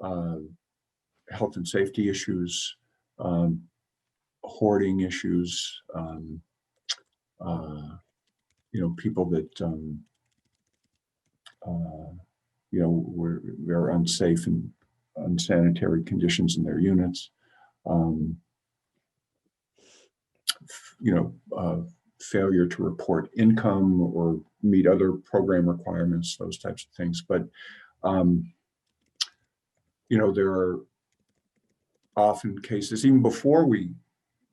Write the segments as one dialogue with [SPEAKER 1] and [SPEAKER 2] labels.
[SPEAKER 1] health and safety issues, hoarding issues, people that, were unsafe and unsanitary conditions in their units. Failure to report income or meet other program requirements, those types of things. But, there are often cases, even before we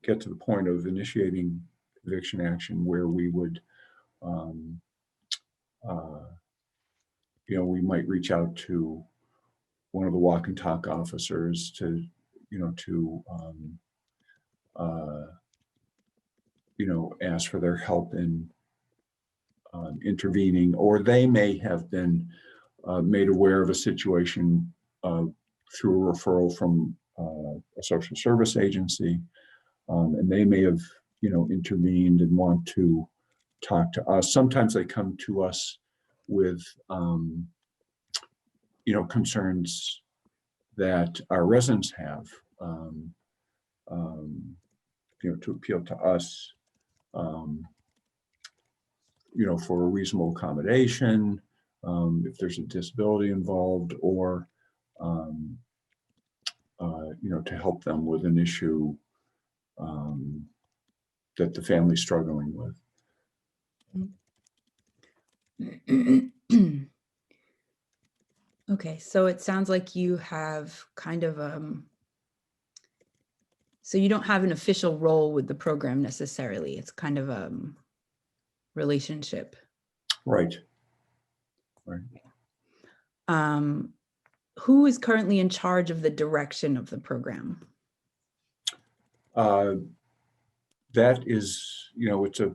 [SPEAKER 1] get to the point of initiating eviction action, where we would, we might reach out to one of the walk and talk officers to ask for their help in intervening, or they may have been made aware of a situation through a referral from a social service agency, and they may have intervened and want to talk to us. Sometimes they come to us with concerns that our residents have, to appeal to us, for a reasonable accommodation, if there's a disability involved, or to help them with an issue that the family's struggling with.
[SPEAKER 2] Okay, so it sounds like you have kind of so you don't have an official role with the program necessarily. It's kind of a relationship.
[SPEAKER 1] Right.
[SPEAKER 2] Who is currently in charge of the direction of the program?
[SPEAKER 1] That is, it's a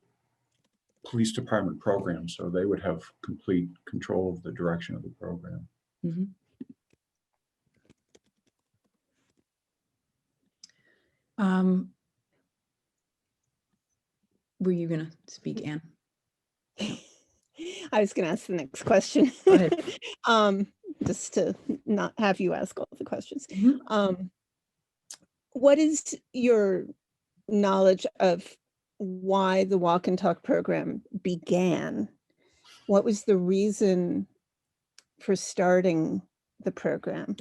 [SPEAKER 1] police department program, so they would have complete control of the direction of the program.
[SPEAKER 2] Mm-hmm. Were you going to speak, Anne?
[SPEAKER 3] I was going to ask the next question.
[SPEAKER 2] Go ahead.
[SPEAKER 3] Just to not have you ask all the questions.
[SPEAKER 2] Mm-hmm.
[SPEAKER 3] What is your knowledge of why the Walk and Talk program began? What was the reason for starting the program?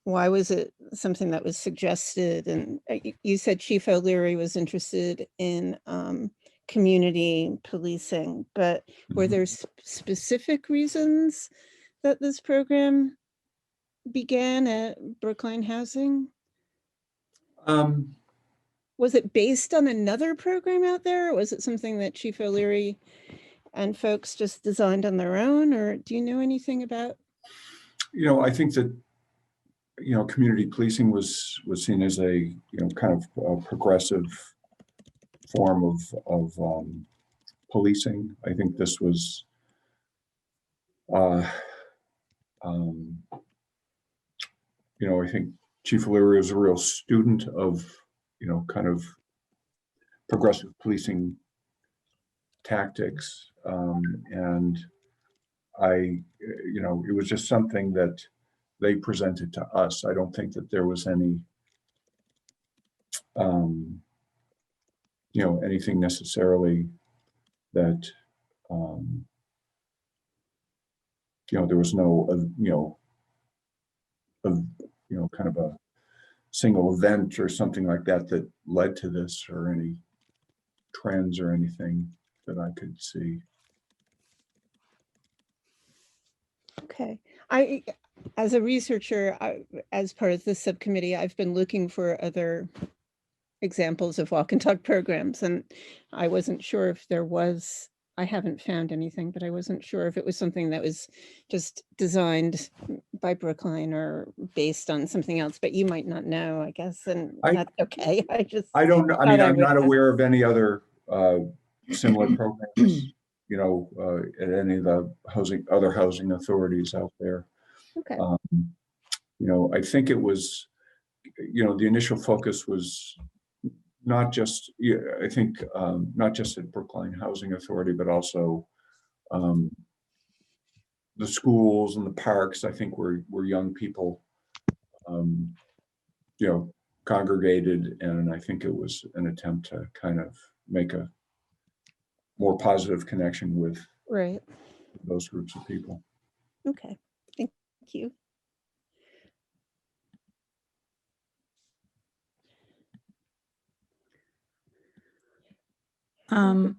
[SPEAKER 3] Why was it something that was suggested? And you said Chief O'Leary was interested in community policing, but were there specific reasons that this program began at Brookline Housing? Was it based on another program out there? Or was it something that Chief O'Leary and folks just designed on their own? Or do you know anything about?
[SPEAKER 1] I think that, community policing was seen as a, kind of a progressive form of policing. I think this was, I think Chief O'Leary was a real student of, kind of progressive policing tactics. And it was just something that they presented to us. I don't think that there was any, anything necessarily that, there was no, kind of a single event or something like that that led to this, or any trends or anything that I could see.
[SPEAKER 3] Okay. As a researcher, as part of the subcommittee, I've been looking for other examples of walk and talk programs, and I wasn't sure if there was. I haven't found anything, but I wasn't sure if it was something that was just designed by Brookline or based on something else, but you might not know, I guess, and that's okay.
[SPEAKER 1] I don't know. I mean, I'm not aware of any other similar programs, at any of the other housing authorities out there.
[SPEAKER 3] Okay.
[SPEAKER 1] I think it was, the initial focus was not just, I think, not just at Brookline Housing Authority, but also the schools and the parks, I think, where young people you know, congregated, and I think it was an attempt to kind of make a more positive connection with
[SPEAKER 3] Right.
[SPEAKER 1] those groups of people.
[SPEAKER 3] Okay. Thank you.
[SPEAKER 2] Um,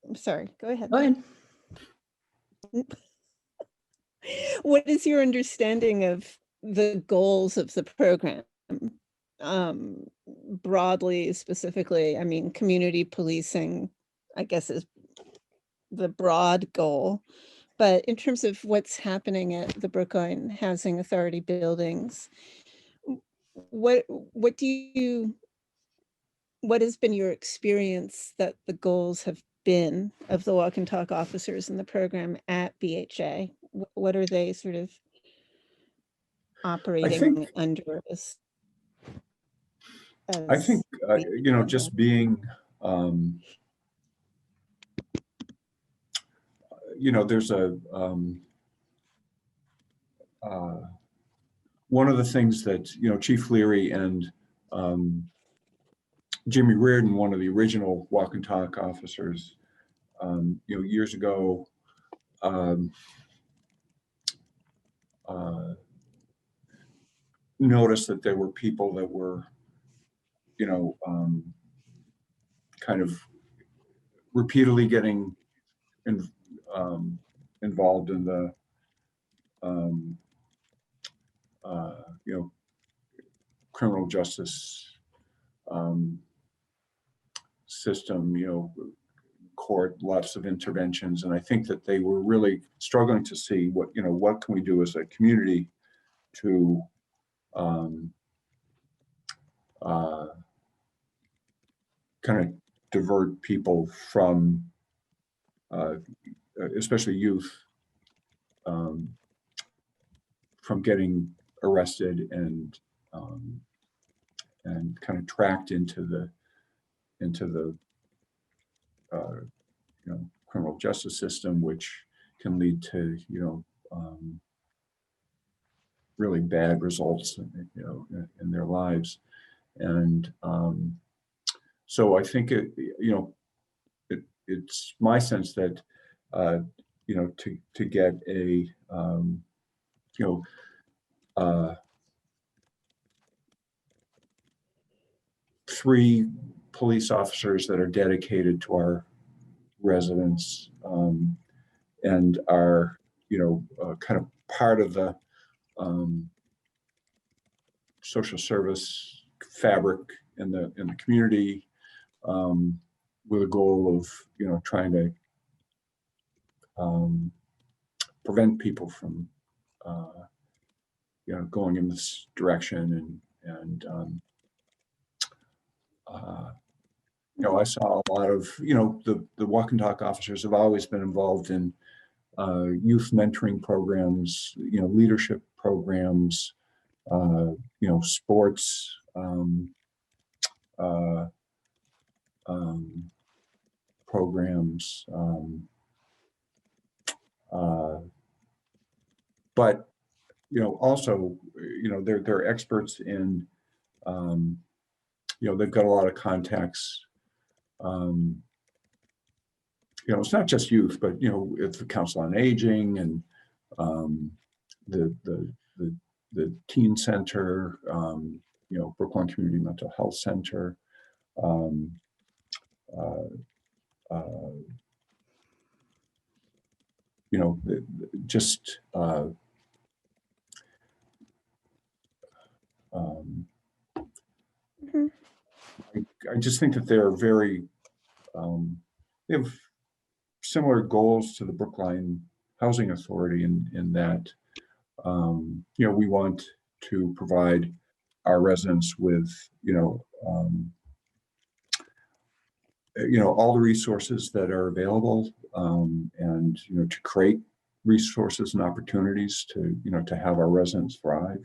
[SPEAKER 3] I'm sorry. Go ahead.
[SPEAKER 2] Go ahead.
[SPEAKER 3] What is your understanding of the goals of the program? Broadly, specifically, I mean, community policing, I guess, is the broad goal. But in terms of what's happening at the Brookline Housing Authority buildings, what has been your experience that the goals have been of the walk and talk officers in the program at BHA? What are they sort of operating under as
[SPEAKER 1] I think, you know, just being, you know, there's a, one of the things that, you know, Chief Leary and Jimmy Reardon, one of the original walk and talk officers, you know, years ago, noticed that there were people that were, you know, kind of repeatedly getting involved in the, you know, criminal justice system, you know, court, lots of interventions. And I think that they were really struggling to see what, you know, what can we do as a community to kind of divert people from, especially youth, from getting arrested and kind of tracked into the you know, criminal justice system, which can lead to, you know, really bad results, you know, in their lives. And so I think it, you know, it's my sense that, you know, to get a, you know, 3 police officers that are dedicated to our residents, and are, you know, kind of part of the social service fabric in the community, with a goal of, you know, trying to prevent people from, you know, going in this direction. And you know, I saw a lot of, you know, the walk and talk officers have always been involved in youth mentoring programs, you know, leadership programs, you know, sports, programs, but, you know, also, you know, they're experts in, you know, they've got a lot of contacts. You know, it's not just youth, but, you know, it's the Council on Aging and the teen center, you know, Brookline Community Mental Health Center, you know, just I just think that they're very, they have similar goals to the Brookline Housing Authority in that, you know, we want to provide our residents with, you know, all the resources that are available, and, you know, to create resources and opportunities to, you know, to have our residents thrive,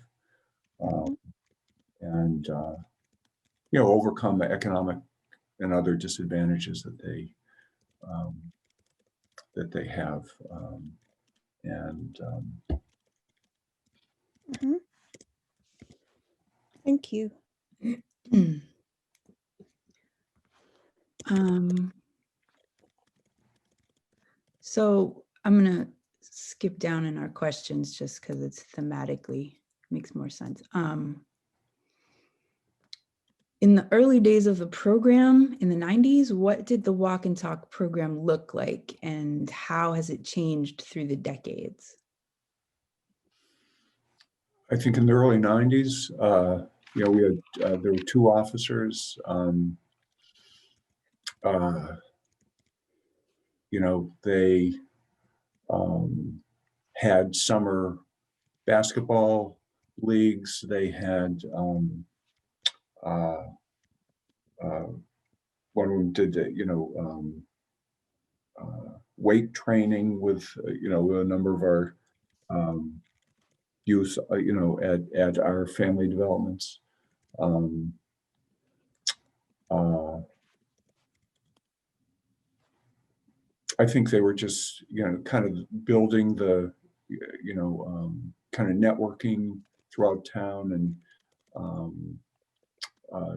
[SPEAKER 1] and, you know, overcome the economic and other disadvantages that they have. And
[SPEAKER 3] Mhm. Thank you.
[SPEAKER 2] So I'm gonna skip down in our questions just because it's thematically makes more sense. In the early days of the program in the 90s, what did the Walk and Talk program look like, and how has it changed through the decades?
[SPEAKER 1] I think in the early 90s, you know, we had, there were two officers, you know, they had summer basketball leagues. They had one of them did, you know, weight training with, you know, a number of our youth, you know, at our family developments. I think they were just, you know, kind of building the, you know, kind of networking throughout town, and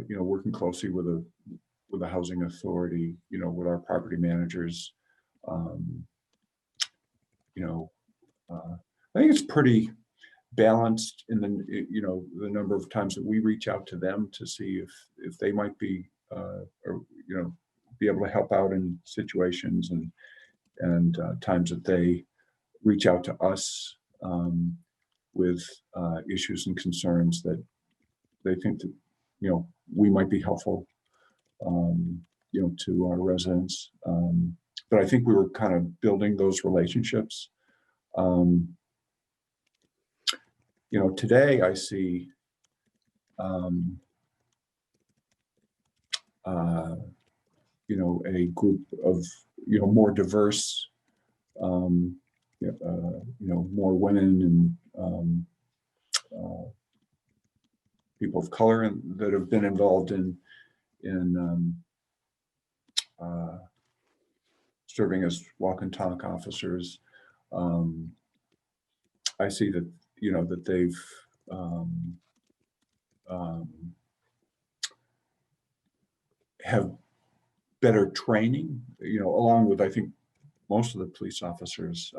[SPEAKER 1] you know, working closely with a housing authority, you know, with our property managers. You know, I think it's pretty balanced in the, you know, the number of times that we reach out to them to see if they might be, or, you know, be able to help out in situations, and times that they reach out to us with issues and concerns that they think that, you know, we might be helpful, you know, to our residents. But I think we were kind of building those relationships. You know, today I see you know, a group of, you know, more diverse, you know, more women and people of color that have been involved in serving as walk and talk officers. I see that, you know, that they've have better training, you know, along with, I think, most of the police officers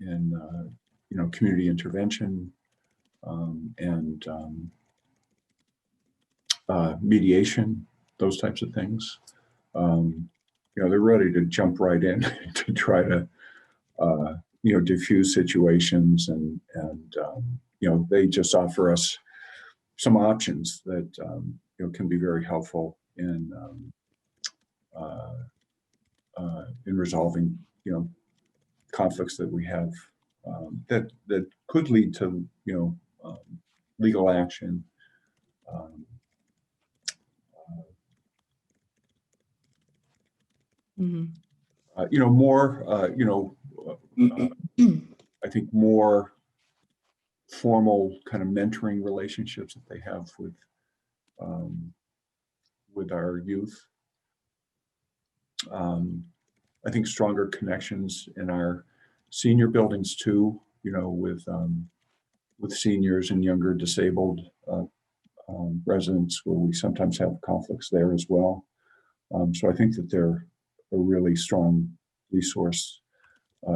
[SPEAKER 1] in, you know, community intervention and mediation, those types of things. You know, they're ready to jump right in to try to, you know, diffuse situations, and you know, they just offer us some options that, you know, can be very helpful in resolving, you know, conflicts that we have that could lead to, you know, legal action. You know, more, you know, I think more formal kind of mentoring relationships that they have with our youth. I think stronger connections in our senior buildings too, you know, with seniors and younger disabled residents, where we sometimes have conflicts there as well. So I think that they're a really strong resource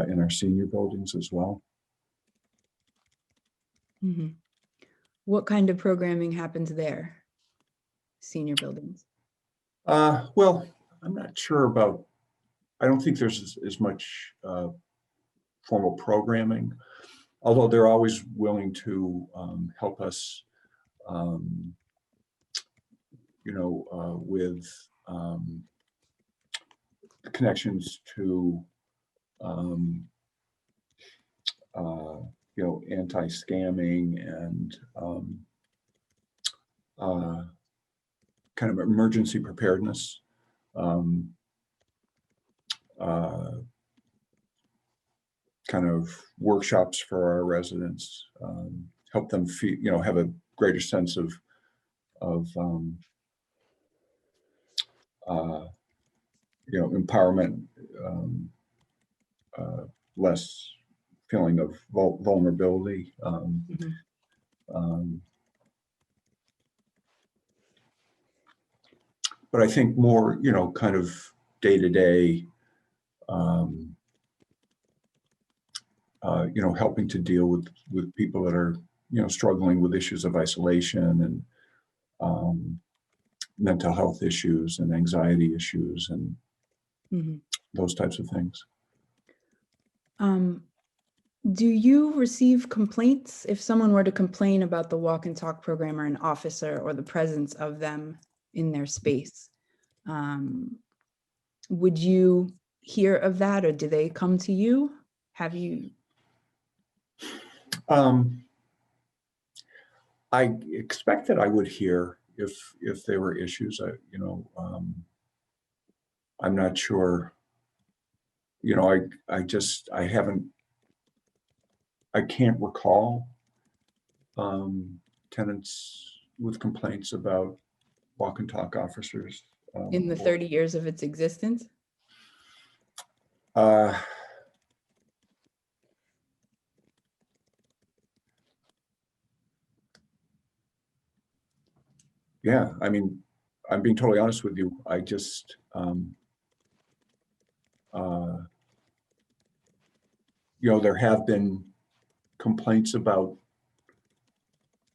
[SPEAKER 1] in our senior buildings as well.
[SPEAKER 2] What kind of programming happens there? Senior buildings?
[SPEAKER 1] Well, I'm not sure about, I don't think there's as much formal programming, although they're always willing to help us, you know, with connections to, you know, anti-scamming and kind of emergency preparedness. Kind of workshops for our residents, help them feel, you know, have a greater sense of you know, empowerment, less feeling of vulnerability. but I think more, kind of day-to-day, helping to deal with people that are, struggling with issues of isolation and mental health issues and anxiety issues and
[SPEAKER 2] Mhm.
[SPEAKER 1] those types of things.
[SPEAKER 2] Do you receive complaints if someone were to complain about the walk and talk program or an officer or the presence of them in their space? Would you hear of that, or do they come to you? Have you?
[SPEAKER 1] I expect that I would hear if there were issues. I'm not sure. I can't recall tenants with complaints about walk and talk officers.
[SPEAKER 2] In the 30 years of its existence?
[SPEAKER 1] Uh, yeah, I mean, I'm being totally honest with you. I just, there have been complaints about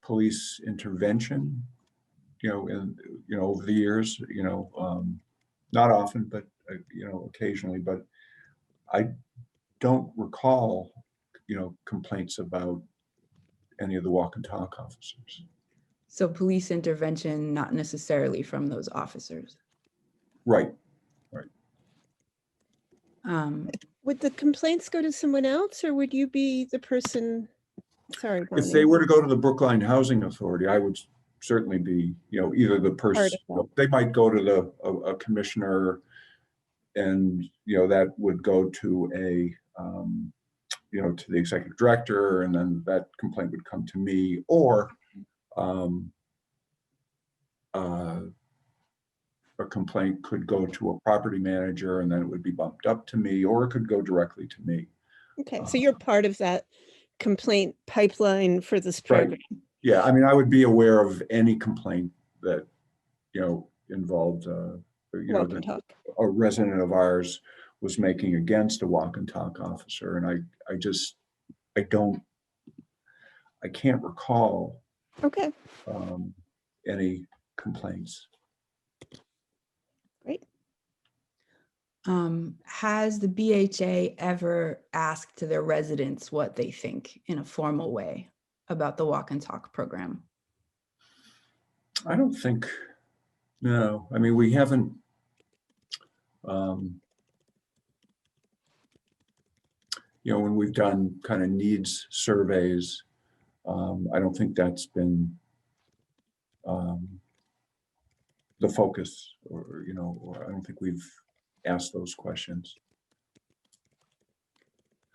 [SPEAKER 1] police intervention, over the years, not often, but, occasionally, but I don't recall, complaints about any of the walk and talk officers.
[SPEAKER 2] So police intervention, not necessarily from those officers.
[SPEAKER 1] Right.
[SPEAKER 3] Would the complaints go to someone else, or would you be the person? Sorry,
[SPEAKER 1] If
[SPEAKER 3] Bonnie.
[SPEAKER 1] they were to go to the Brookline Housing Authority, I would certainly be, either the person, they might go to a commissioner, and, that would go to to the executive director, and then that complaint would come to me, or a complaint could go to a property manager, and then it would be bumped up to me, or it could go directly to me.
[SPEAKER 3] Okay, so you're part of that complaint pipeline for this program.
[SPEAKER 1] Right. Yeah, I mean, I would be aware of any complaint that, involved,
[SPEAKER 3] Walk and talk.
[SPEAKER 1] a resident of ours was making against a walk and talk officer. And I can't recall
[SPEAKER 3] Okay,
[SPEAKER 1] any complaints.
[SPEAKER 3] great.
[SPEAKER 2] Has the BHA ever asked to their residents what they think in a formal way about the walk and talk program?
[SPEAKER 1] I don't think, no. I mean, we haven't, when we've done kind of needs surveys, I don't think that's been the focus, or I don't think we've asked those questions.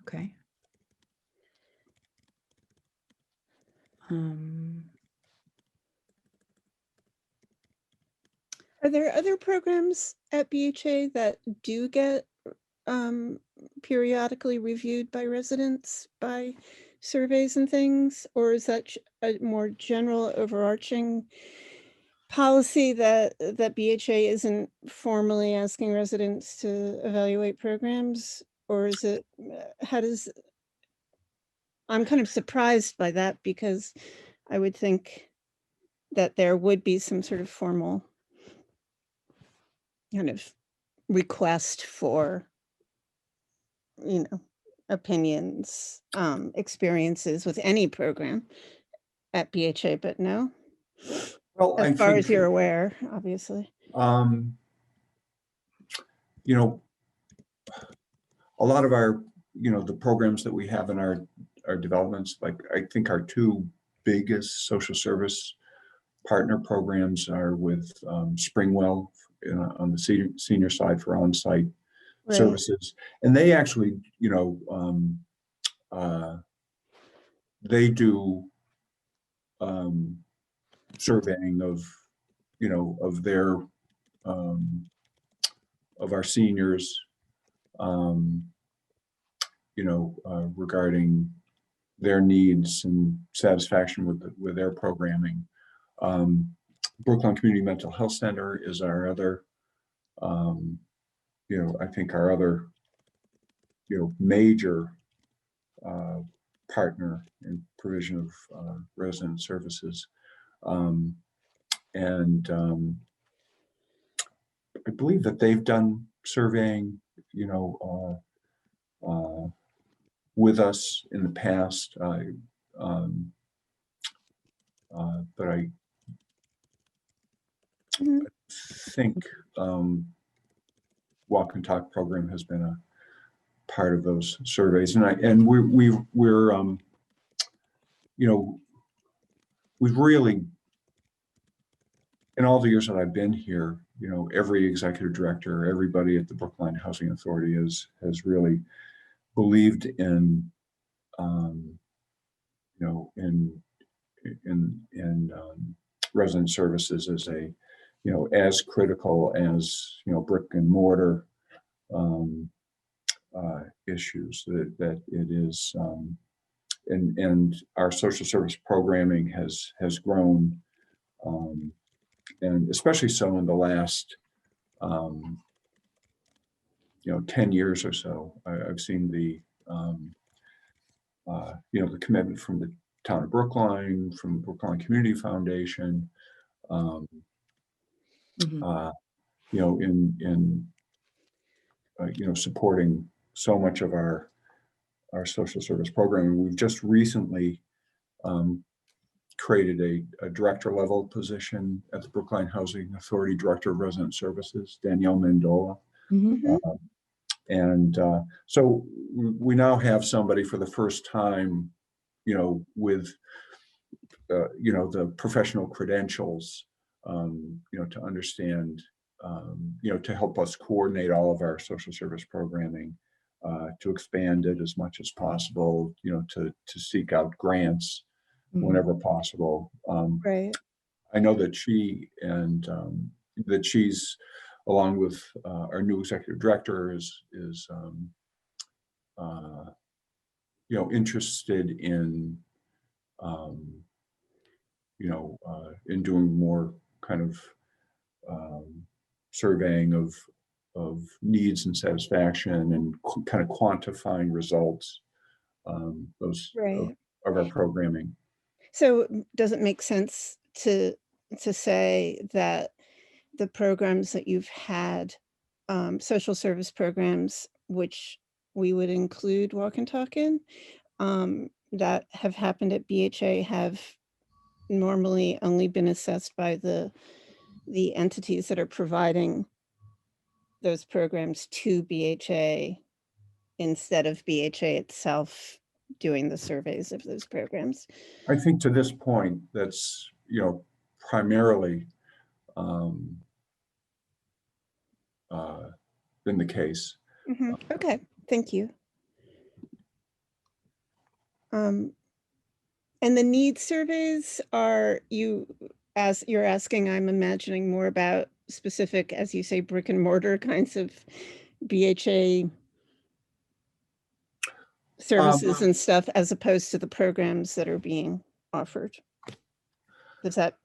[SPEAKER 2] Okay.
[SPEAKER 3] Are there other programs at BHA that do get periodically reviewed by residents by surveys and things, or is that a more general overarching policy that BHA isn't formally asking residents to evaluate programs, or is it, I'm kind of surprised by that, because I would think that there would be some sort of formal kind of request for, opinions, experiences with any program at BHA, but no,
[SPEAKER 1] Well,
[SPEAKER 3] as far as you're aware, obviously.
[SPEAKER 1] A lot of our, the programs that we have in our developments, like I think our two biggest social service partner programs are with Springwell on the senior side for on-site services. And they actually, they do surveying of, of their, of our seniors, regarding their needs and satisfaction with their programming. Brookline Community Mental Health Center is our other, I think our other, major partner in provision of resident services. And I believe that they've done surveying, with us in the past. But I
[SPEAKER 3] Mhm.
[SPEAKER 1] think Walk and Talk program has been a part of those surveys, and we're we've really, in all the years that I've been here, every executive director, everybody at the Brookline Housing Authority has really believed in, resident services as a, as critical as, brick and mortar issues, that it is, and our social service programming has grown, and especially so in the last 10 years or so. I've seen the the commitment from the town of Brookline, from the Brookline Community Foundation,
[SPEAKER 2] Mhm.
[SPEAKER 1] in supporting so much of our social service programming. We've just recently created a director level position at the Brookline Housing Authority, Director of Resident Services, Danielle Mendola.
[SPEAKER 2] Mhm.
[SPEAKER 3] Mhm.
[SPEAKER 1] And so we now have somebody for the first time, with, the professional credentials, to understand, to help us coordinate all of our social service programming, to expand it as much as possible, to seek out grants
[SPEAKER 2] Mhm.
[SPEAKER 1] whenever possible.
[SPEAKER 3] Right.
[SPEAKER 1] I know that she's, along with our new executive director, is interested in, in doing more kind of surveying of needs and satisfaction, and kind of quantifying results, those
[SPEAKER 3] Right.
[SPEAKER 1] of our programming.
[SPEAKER 3] So does it make sense to say that the programs that you've had, social service programs, which we would include Walk and Talk in, that have happened at BHA, have normally only been assessed by the entities that are providing those programs to BHA, instead of BHA itself doing the surveys of those programs?
[SPEAKER 1] I think to this point, that's, primarily been the case.
[SPEAKER 3] Okay, thank you. And the needs surveys, are you, as you're asking, I'm imagining more about specific, as you say, brick and mortar kinds of BHA services and stuff, as opposed to the programs that are being offered. Does that,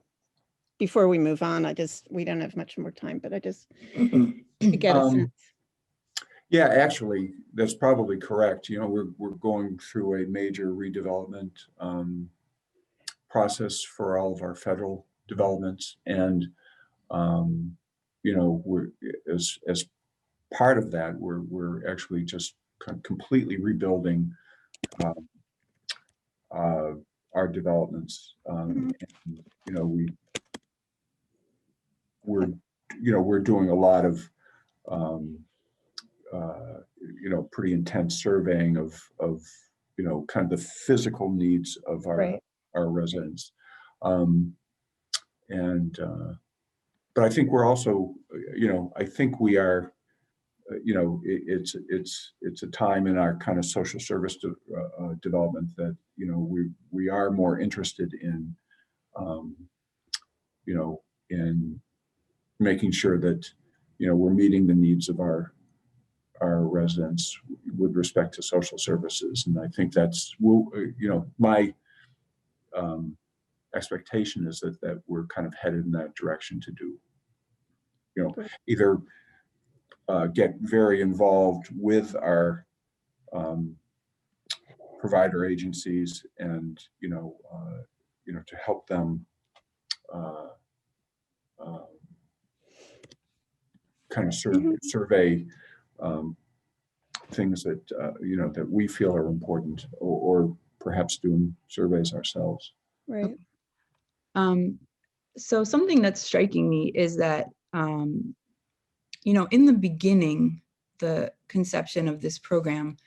[SPEAKER 3] before we move on, we don't have much more time, but I just to get a sense.
[SPEAKER 1] Yeah, actually, that's probably correct. We're going through a major redevelopment process for all of our federal developments, and we're, as part of that, we're actually just completely rebuilding our developments. And, we're doing a lot of pretty intense surveying of kind of the physical needs of
[SPEAKER 3] Right.
[SPEAKER 1] our residents. And but I think we're also, I think we are, it's a time in our kind of social service development that, we are more interested in, in making sure that, we're meeting the needs of our residents with respect to social services. And I think that's, my expectation is that we're kind of headed in that direction to do,
[SPEAKER 3] Great.
[SPEAKER 1] either get very involved with our provider agencies and, to help them kind of survey things that, that we feel are important, or perhaps doing surveys ourselves.
[SPEAKER 3] Right.
[SPEAKER 2] So something that's striking me is that, in the beginning, the conception of this program,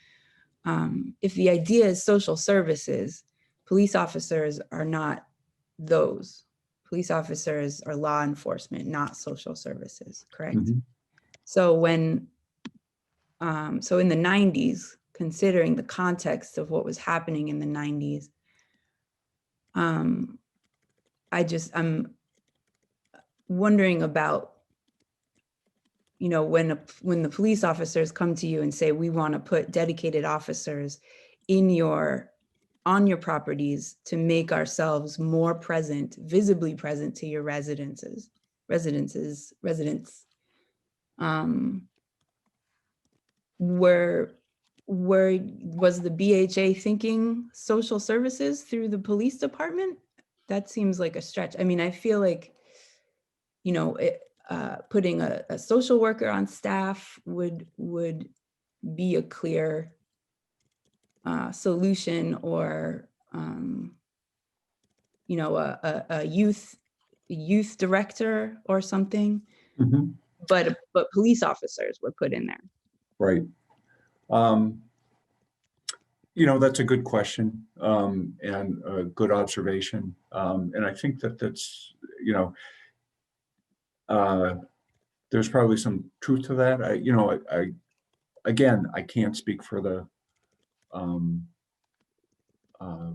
[SPEAKER 2] if the idea is social services, police officers are not those. Police officers are law enforcement, not social services, correct?
[SPEAKER 1] Mhm.
[SPEAKER 2] So so in the 90s, considering the context of what was happening in the 90s, I'm wondering about, when the police officers come to you and say, we want to put dedicated officers on your properties to make ourselves more present, visibly present to your residents. Where was the BHA thinking social services through the police department? That seems like a stretch. I mean, I feel like, putting a social worker on staff would be a clear solution, or a youth director or something.
[SPEAKER 1] Mhm.
[SPEAKER 2] But police officers were put in there.
[SPEAKER 1] Right. That's a good question, and a good observation. And I think that's, there's probably some truth to that. Again, I can't speak for the, um, uh,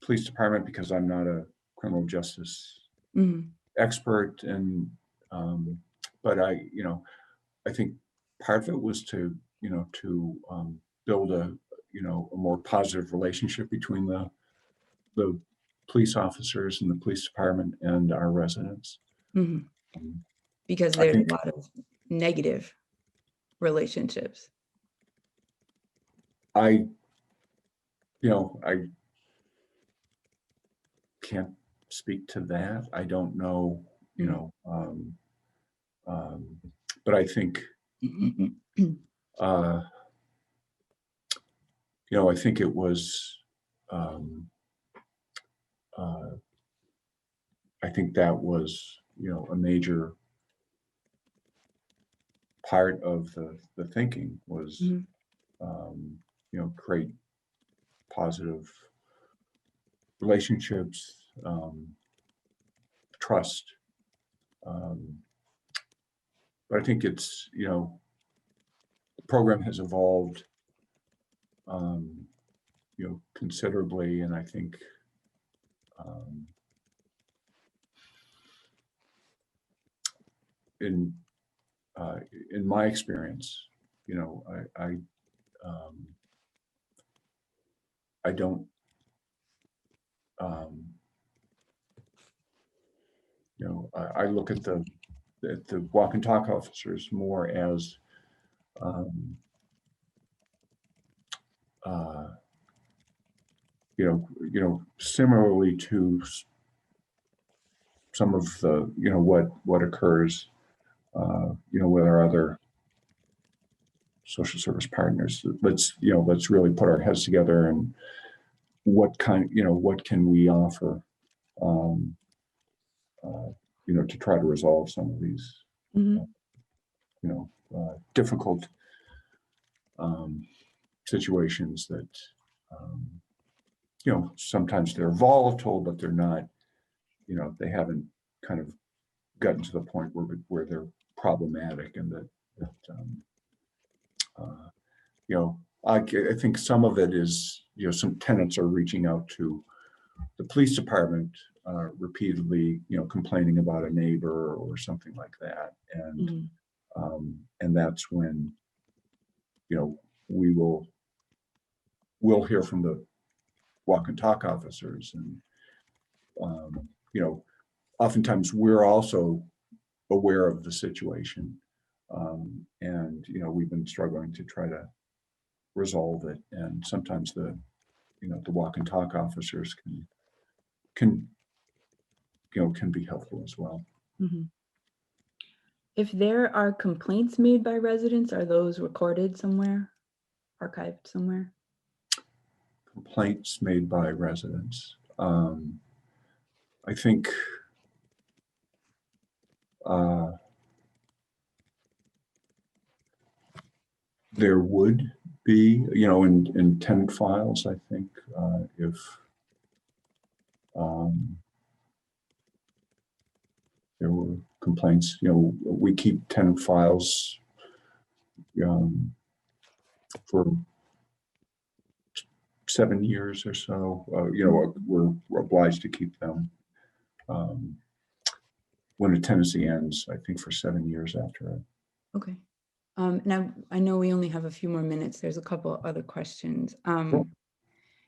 [SPEAKER 1] police department, because I'm not a criminal justice
[SPEAKER 2] Mhm.
[SPEAKER 1] expert, and, but I think part of it was to, build a more positive relationship between the police officers and the police department and our residents.
[SPEAKER 2] Mhm.
[SPEAKER 1] Um,
[SPEAKER 2] Because
[SPEAKER 1] I
[SPEAKER 2] there's a
[SPEAKER 1] think
[SPEAKER 2] lot of negative relationships.
[SPEAKER 1] I can't speak to that. I don't know, but I think, uh, I think it was, um, I think that was, a major part of the thinking was,
[SPEAKER 2] Mhm.
[SPEAKER 1] create positive relationships, trust. Um, but I think it's, the program has evolved, um, considerably, and I think, um, in in my experience, um, I don't, um, I look at the walk and talk officers more as, um, uh, similarly to some of the, what occurs, with our other social service partners. Let's really put our heads together, and what can we offer, um, to try to resolve some of these,
[SPEAKER 2] Mhm.
[SPEAKER 1] difficult, situations that, um, sometimes they're volatile, but they're not, they haven't kind of gotten to the point where they're problematic, and uh, I think some of it is, some tenants are reaching out to the police department repeatedly, complaining about a neighbor or something like that,
[SPEAKER 2] Mhm.
[SPEAKER 1] and that's when, we will we'll hear from the walk and talk officers. And, you know, oftentimes we're also aware of the situation. And, you know, we've been struggling to try to resolve it. And sometimes the, you know, the walk and talk officers can be helpful as well.
[SPEAKER 2] Mhm. If there are complaints made by residents, are those recorded somewhere, archived somewhere?
[SPEAKER 1] Complaints made by residents. I think there would be, you know, in tenant files, I think, if there were complaints, you know, we keep tenant files for 7 years or so. You know, we're obliged to keep them when a tenancy ends, I think for 7 years after it.
[SPEAKER 2] Okay. Now, I know we only have a few more minutes. There's a couple other questions.
[SPEAKER 1] Sure.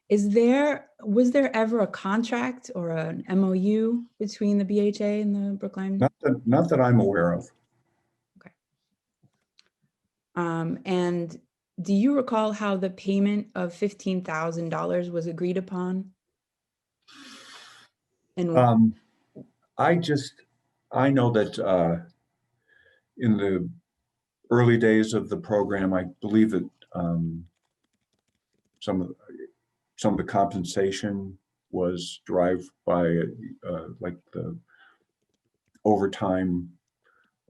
[SPEAKER 2] Was there ever a contract or an MOU between the BHA and the Brookline?
[SPEAKER 1] Not that I'm aware of.
[SPEAKER 2] Okay. And do you recall how the payment of $15,000 was agreed upon? And
[SPEAKER 1] I know that in the early days of the program, I believe that some of the compensation was derived by like the overtime,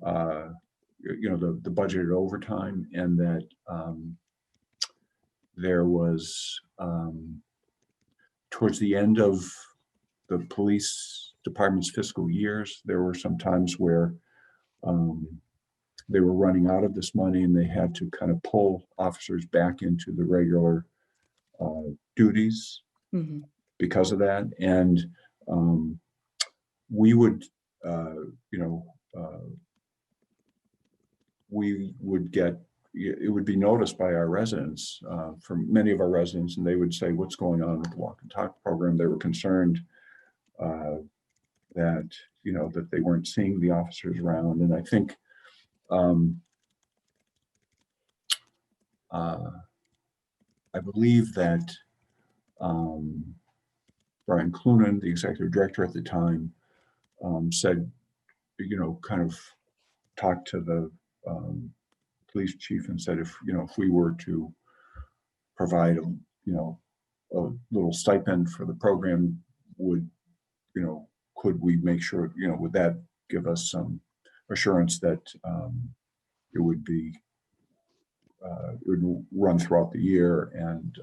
[SPEAKER 1] you know, the budgeted overtime, and that there was towards the end of the police department's fiscal years, there were some times where they were running out of this money and they had to kind of pull officers back into the regular duties because of that. And we would, you know, we would get, it would be noticed by our residents, from many of our residents, and they would say, what's going on with the walk and talk program? They were concerned that, you know, that they weren't seeing the officers around. And I think I believe that Brian Clunan, the executive director at the time, said, you know, kind of talked to the police chief and said, if, you know, if we were to provide, you know, a little stipend for the program, would, you know, could we make sure, you know, would that give us some assurance that it would be, it would run throughout the year. And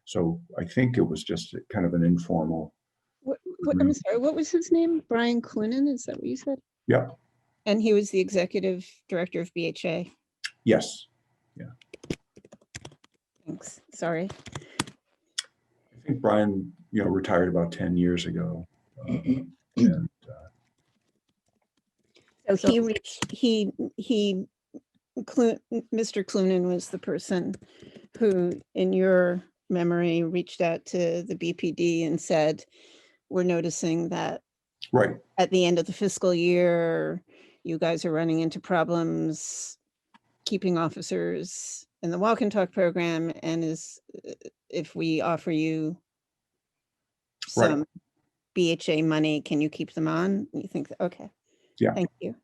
[SPEAKER 1] so I think it was just kind of an informal.
[SPEAKER 3] I'm sorry, what was his name? Brian Clunan, is that what you said?
[SPEAKER 1] Yeah.
[SPEAKER 3] And he was the executive director of BHA?
[SPEAKER 1] Yes. Yeah.
[SPEAKER 3] Thanks, sorry.
[SPEAKER 1] I think Brian, you know, retired about 10 years ago. And
[SPEAKER 3] So Mr. Clunan was the person who, in your memory, reached out to the BPD and said, we're noticing that
[SPEAKER 1] right
[SPEAKER 3] at the end of the fiscal year, you guys are running into problems keeping officers in the walk and talk program, and if we offer you some BHA money, can you keep them on? And you think, okay,
[SPEAKER 1] yeah,
[SPEAKER 3] thank you.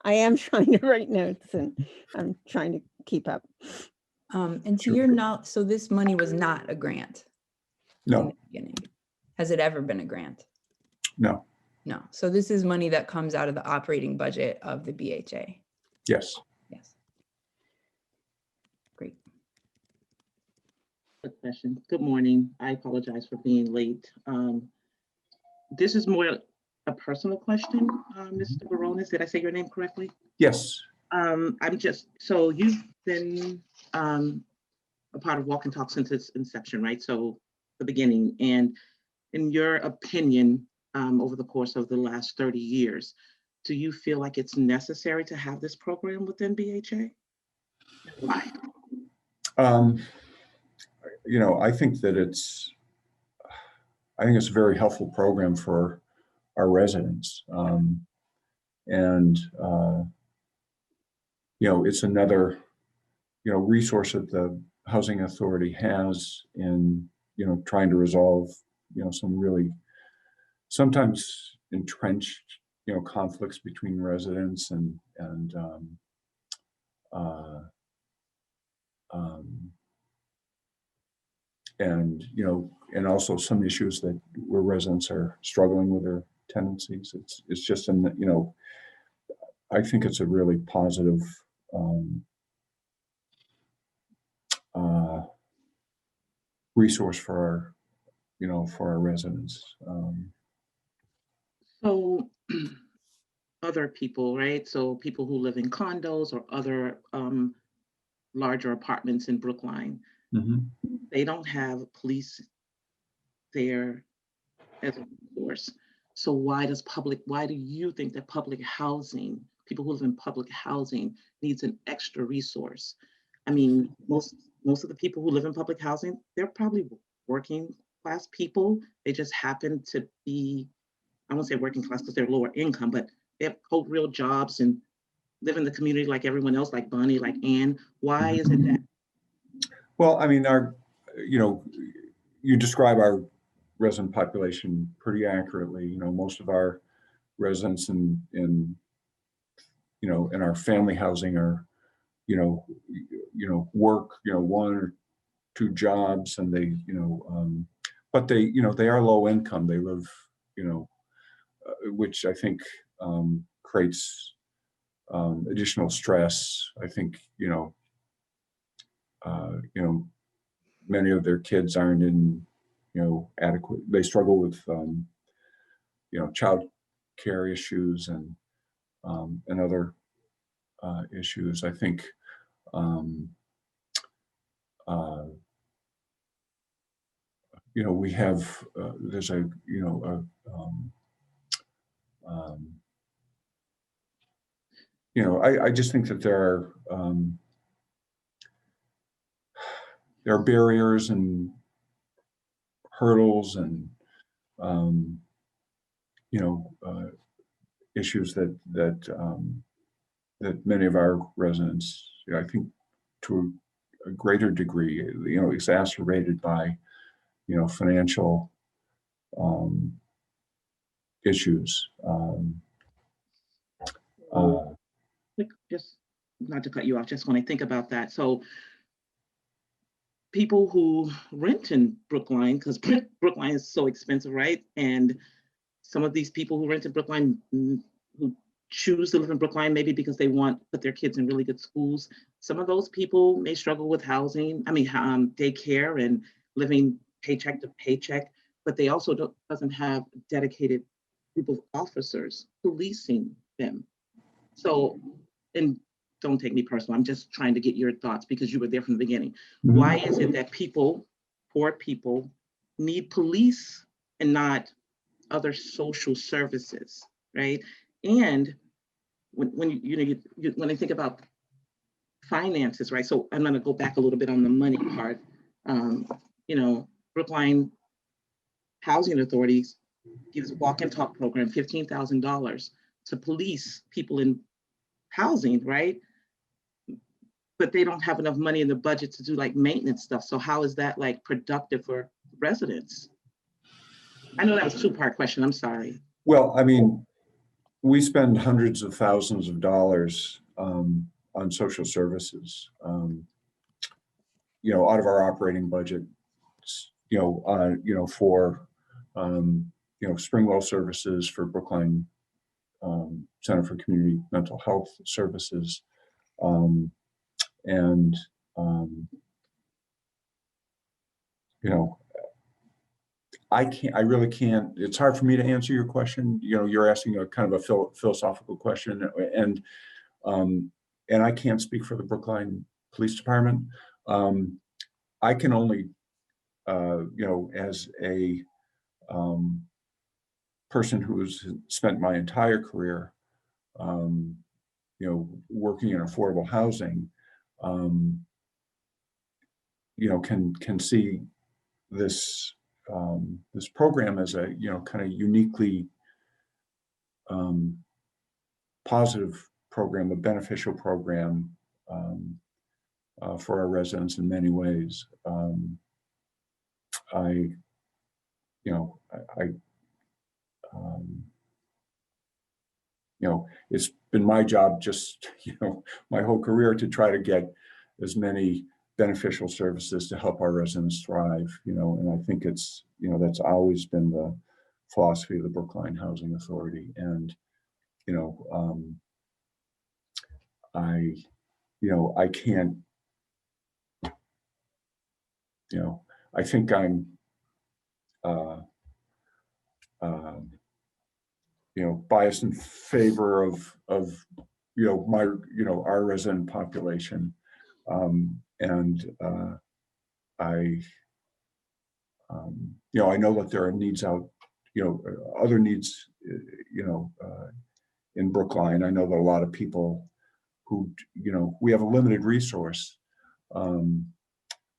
[SPEAKER 3] I am trying to write notes and I'm trying to keep up.
[SPEAKER 2] And to your knowledge, so this money was not a grant?
[SPEAKER 1] No.
[SPEAKER 2] In the beginning. Has it ever been a grant?
[SPEAKER 1] No.
[SPEAKER 2] No. So this is money that comes out of the operating budget of the BHA?
[SPEAKER 1] Yes.
[SPEAKER 2] Yes. Great.
[SPEAKER 4] Good question. Good morning. I apologize for being late. This is more a personal question, Mr. Baronas. Did I say your name correctly?
[SPEAKER 1] Yes.
[SPEAKER 4] So you've been a part of Walk and Talk since its inception, right? So the beginning. And in your opinion, over the course of the last 30 years, do you feel like it's necessary to have this program within BHA? Why?
[SPEAKER 1] you know, I think it's a very helpful program for our residents. And, you know, it's another, you know, resource that the Housing Authority has in, you know, trying to resolve, you know, some really sometimes entrenched, you know, conflicts between residents uh, um, and, you know, and also some issues that where residents are struggling with their tendencies. It's just an, you know, I think it's a really positive um, uh, resource for our, you know, for our residents.
[SPEAKER 4] So other people, right? So people who live in condos or other larger apartments in Brookline,
[SPEAKER 1] Mhm.
[SPEAKER 4] they don't have police there as a resource. So why do you think that public housing, people who live in public housing needs an extra resource? I mean, most of the people who live in public housing, they're probably working class people. They just happen to be, I won't say working class because they're lower income, but they have quote real jobs and live in the community like everyone else, like Bonnie, like Ann. Why is it that?
[SPEAKER 1] Well, I mean, you know, you describe our resident population pretty accurately. You know, most of our residents you know, in our family housing are, you know, work, you know, one or two jobs, and they, you know, but they, you know, they are low income. They live, you know, which I think creates additional stress. I think, you know, many of their kids aren't in, you know, adequate. They struggle with, you know, child care issues and other issues. I think, um, uh, you know, we have there's a, you know, um, you know, I just think that there are barriers and hurdles and um, you know, issues that many of our residents, you know, I think to a greater degree, you know, exacerbated by, you know, financial um, issues. Uh,
[SPEAKER 4] Like, just not to cut you off, just when I think about that. So people who rent in Brookline, because Brookline is so expensive, right? And some of these people who rent in Brookline, who choose to live in Brookline, maybe because they want to put their kids in really good schools. Some of those people may struggle with housing, daycare and living paycheck to paycheck, but they also doesn't have a dedicated group of officers policing them. So, and don't take me personal, I'm just trying to get your thoughts because you were there from the beginning. Why is it that poor people, need police and not other social services, right? And when when I think about finances, right? So I'm going to go back a little bit on the money part. Um, Brookline Housing Authorities gives walk and talk program $15,000 to police people in housing, right? But they don't have enough money in the budget to do like maintenance stuff. So how is that like productive for residents? I know that was a two-part question. I'm sorry.
[SPEAKER 1] well, I mean, we spend hundreds of thousands of dollars on social services, you know, out of our operating budget, you know, for, you know, Springwell services, for Brookline Center for Community Mental Health Services, um, and you know, I really can't. It's hard for me to answer your question. You know, you're asking a kind of a philosophical question, um, and I can't speak for the Brookline Police Department. Um, I can only, you know, as a person who's spent my entire career, um, you know, working in affordable housing, um, can see this this program as a kind of uniquely positive program, a beneficial program for our residents in many ways. I it's been my job just, my whole career to try to get as many beneficial services to help our residents thrive, and I think it's, that's always been the philosophy of the Brookline Housing Authority. And, I can't, I think I'm, biased in favor of our resident population, and I know that there are needs out, other needs, in Brookline. I know that a lot of people who, we have a limited resource.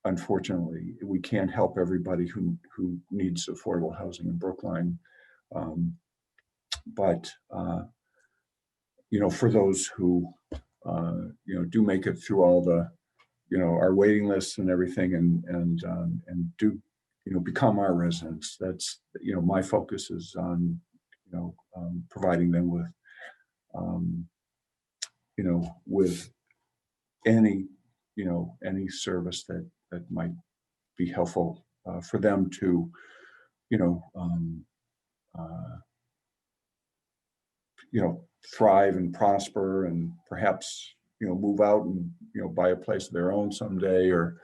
[SPEAKER 1] Unfortunately, we can't help everybody who needs affordable housing in Brookline. But for those who do make it through all the our waiting lists and everything, and do become our residents, that's my focus is on providing them with with any any service that might be helpful for them to thrive and prosper, and perhaps move out and buy a place of their own someday, or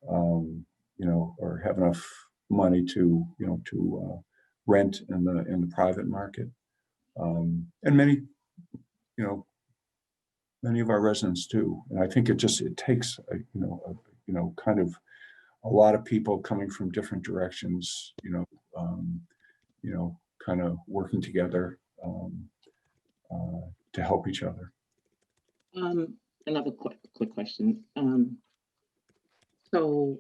[SPEAKER 1] or have enough money to to rent in the private market. And many many of our residents do. And I think it takes kind of a lot of people coming from different directions, kind of working together to help each other.
[SPEAKER 4] Another quick question. So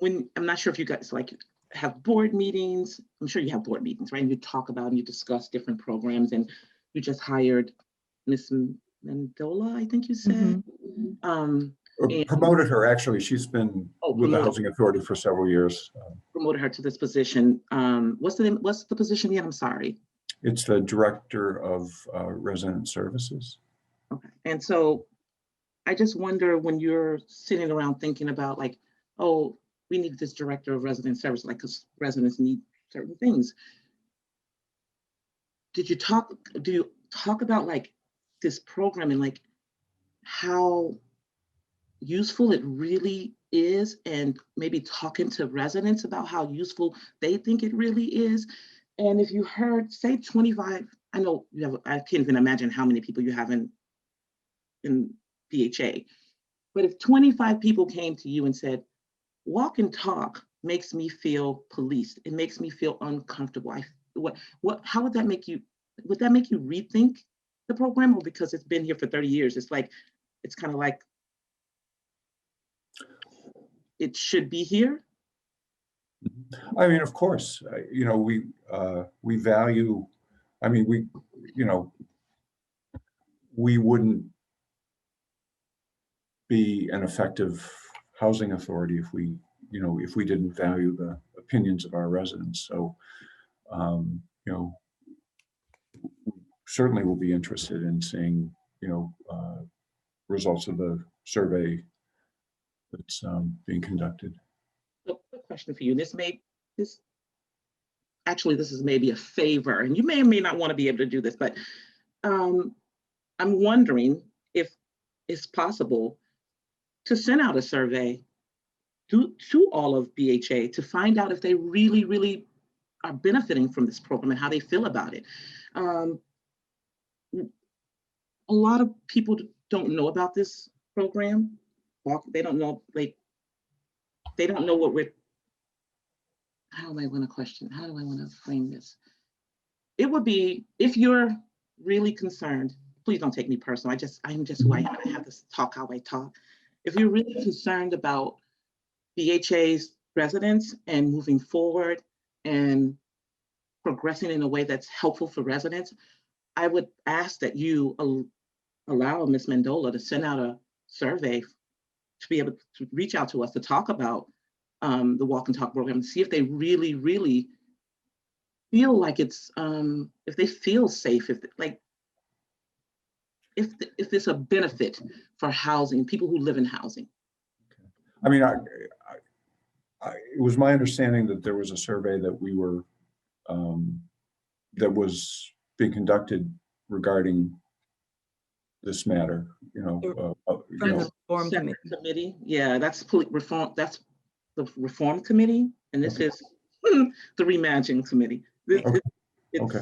[SPEAKER 4] I'm not sure if you guys have board meetings. I'm sure you have board meetings, right? And you talk about and you discuss different programs, and you just hired Miss Mendola, I think you said.
[SPEAKER 1] Promoted her, actually. She's been with the Housing Authority for several years.
[SPEAKER 4] Promoted her to this position. What's the position again? I'm sorry.
[SPEAKER 1] It's the Director of Resident Services.
[SPEAKER 4] Okay. And so I just wonder, when you're sitting around thinking about oh, we need this Director of Resident Services, because residents need certain things. Do you talk about this program and how useful it really is, and maybe talking to residents about how useful they think it really is? And if you heard, say 25, I know I can't even imagine how many people you have in BHA, but if 25 people came to you and said, walk and talk makes me feel policed, it makes me feel uncomfortable, how would that make you? Would that make you rethink the program, or because it's been here for 30 years, it's kind of like it should be here?
[SPEAKER 1] I mean, of course, we value, I mean, we wouldn't be an effective housing authority if we didn't value the opinions of our residents. So, certainly will be interested in seeing, results of the survey that's being conducted.
[SPEAKER 4] So, quick question for you. This is maybe a favor, and you may or may not want to be able to do this, but I'm wondering if it's possible to send out a survey to all of BHA to find out if they really, really are benefiting from this program and how they feel about it. A lot of people don't know about this program. They don't know, they don't know what we're, how do I want to frame this? It would be, if you're really concerned, please don't take me personal. I'm just who I am. I have to talk how I talk. if you're really concerned about BHA's residents and moving forward and progressing in a way that's helpful for residents, I would ask that you allow Ms. Mendola to send out a survey to be able to reach out to us to talk about the Walk and Talk program, and see if they really, really feel like it's, if they feel safe, if it's a benefit for housing, people who live in housing.
[SPEAKER 1] I mean, it was my understanding that there was a survey that we were, that was being conducted regarding this matter,
[SPEAKER 2] From the
[SPEAKER 1] know,
[SPEAKER 2] Reform
[SPEAKER 4] Separate
[SPEAKER 2] Committee.
[SPEAKER 4] committee, yeah, that's reform. That's the Reform Committee, and this is the Reimagine Committee.
[SPEAKER 1] Okay.
[SPEAKER 4] It's,
[SPEAKER 1] Okay.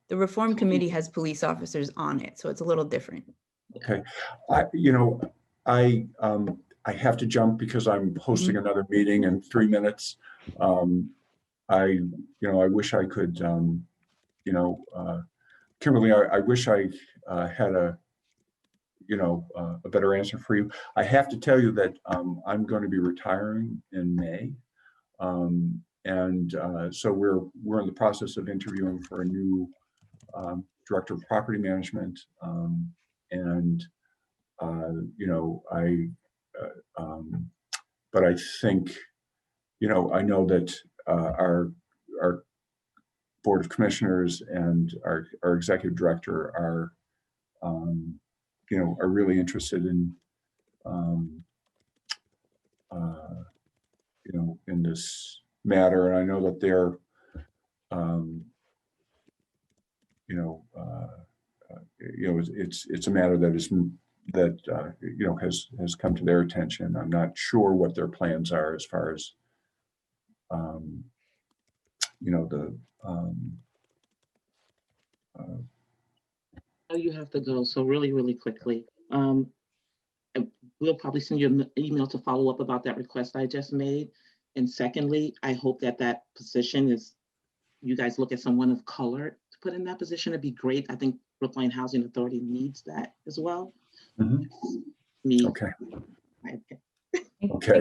[SPEAKER 2] The Reform Committee has police officers on it, so it's a little different.
[SPEAKER 1] Okay, I have to jump because I'm hosting another meeting in 3 minutes. I wish I could, Kimberly, I wish I had a better answer for you. I have to tell you that I'm going to be retiring in May. So we're in the process of interviewing for a new director of property management. But I think, I know that our Board of Commissioners and our executive director are really interested in, in this matter. And I know that they're, it's a matter that is, has come to their attention. I'm not sure what their plans are as far as,
[SPEAKER 4] you have to go, so really, really quickly. We'll probably send you an email to follow up about that request I just made. And secondly, I hope that position is, you guys look at someone of color to put in that position. It'd be great. I think Brookline Housing Authority needs that as well. Me.
[SPEAKER 1] Okay.
[SPEAKER 2] Thank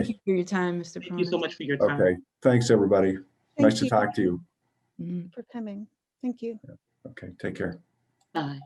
[SPEAKER 2] you for your time, Mr.
[SPEAKER 4] Thank you so
[SPEAKER 2] Baronas.
[SPEAKER 4] much for your time.
[SPEAKER 1] Okay. Thanks, everybody.
[SPEAKER 3] Thank
[SPEAKER 1] Nice to
[SPEAKER 3] you
[SPEAKER 1] talk to you.
[SPEAKER 2] Mhm.
[SPEAKER 3] for coming. Thank you.
[SPEAKER 1] Okay. Take care.
[SPEAKER 4] Bye.